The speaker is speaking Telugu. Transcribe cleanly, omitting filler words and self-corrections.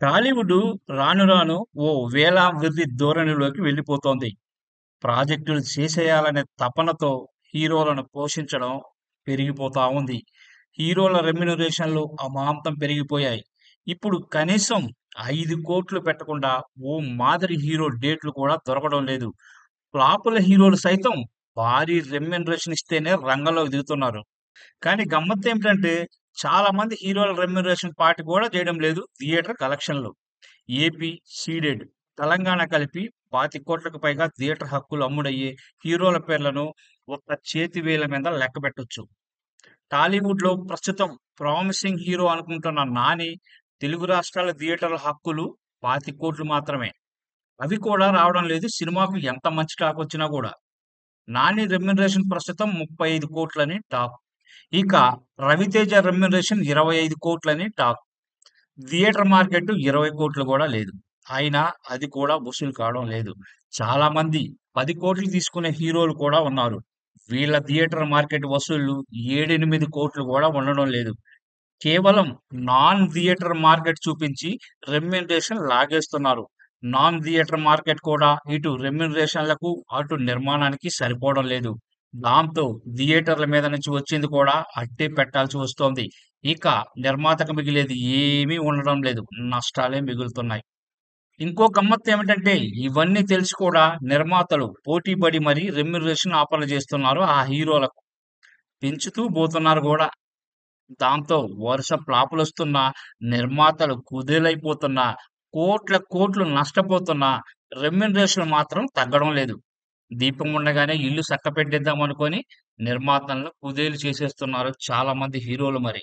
టాలీవుడ్ రాను రాను ఓ వేలావృద్ధి ధోరణిలోకి వెళ్ళిపోతోంది. ప్రాజెక్టులు చేసేయాలనే తపనతో హీరోలను పోషించడం పెరిగిపోతా ఉంది. హీరోల రెమ్యునరేషన్‌లు అమాంతం పెరిగిపోయాయి. ఇప్పుడు కనీసం 5,00,00,000 పెట్టకుండా ఓ మాదిరి హీరో డేట్‌లు కూడా దొరకడం లేదు. ఫ్లాపుల హీరోలు సైతం భారీ రెమ్యునరేషన్ ఇస్తేనే రంగంలోకి దిగుతున్నారు. కానీ గమ్మత్తేమిటంటే చాలా మంది హీరోల రెమ్యునరేషన్ పార్టీ కూడా చేయడం లేదు థియేటర్ కలెక్షన్‌లు. ఏపీ, సీడెడ్, తెలంగాణ కలిపి 25,00,00,000కు పైగా థియేటర్ హక్కులు అమ్ముడయ్యే హీరోల పేర్లను ఒక్క చేతి వేళ్ల మీద లెక్కపెట్టొచ్చు. టాలీవుడ్‌లో ప్రస్తుతం ప్రామిసింగ్ హీరో అనుకుంటున్న 'నాని' తెలుగు రాష్ట్రాల థియేటర్ల హక్కులు 25,00,00,000 మాత్రమే. అవి కూడా రావడం లేదు సినిమాకు ఎంత మంచి టాక్ వచ్చినా కూడా. 'నాని' రెమ్యునరేషన్ ప్రస్తుతం 35,00,00,000 టాక్. ఇక 'Raviteja' remuneration 25,00,00,000 talk. Theatre market 20,00,00,000 కూడా లేదు. అయినా అది కూడా వసూలు కావడం లేదు. చాలా మంది 10,00,00,000 తీసుకునే హీరోలు కూడా ఉన్నారు. వీళ్ళ థియేటర్ మార్కెట్ వసూళ్లు 7, 8,00,00,000 కూడా ఉండడం లేదు. కేవలం నాన్ థియేటర్ మార్కెట్ చూపించి రెమ్యునరేషన్ లాగేస్తున్నారు. నాన్ థియేటర్ మార్కెట్ కూడా ఇటు రెమ్యునరేషన్లకు, అటు నిర్మాణానికి సరిపోవడం లేదు. దాంతో థియేటర్ల మీద నుంచి వచ్చింది కూడా అట్టే పెట్టాల్సి వస్తోంది. ఇక నిర్మాతకు మిగిలేది ఏమీ ఉండడం లేదు. నష్టాలే మిగులుతున్నాయి. ఇంకో గమ్మత్తేమిటంటే ఇవన్నీ తెలిసి కూడా నిర్మాతలు పోటీ పడి మరీ రెమ్యునరేషన్ ఆఫర్లు చేస్తున్నారు ఆ హీరోలకు. పెంచుతూ పోతున్నారు గూడా. దాంతో వరుస ఫ్లాపులొస్తున్నా, నిర్మాతలు కుదేలైపోతున్నా, కోట్ల కోట్లు నష్టపోతున్నా, రెమ్యునరేషన్ మాత్రం తగ్గడం లేదు. దీపం ఉండగానే ఇల్లు చక్కబెట్టేద్దాం అనుకోని నిర్మాతలను కుదేలు చేసేస్తున్నారు చాలా మంది హీరోలు మరి.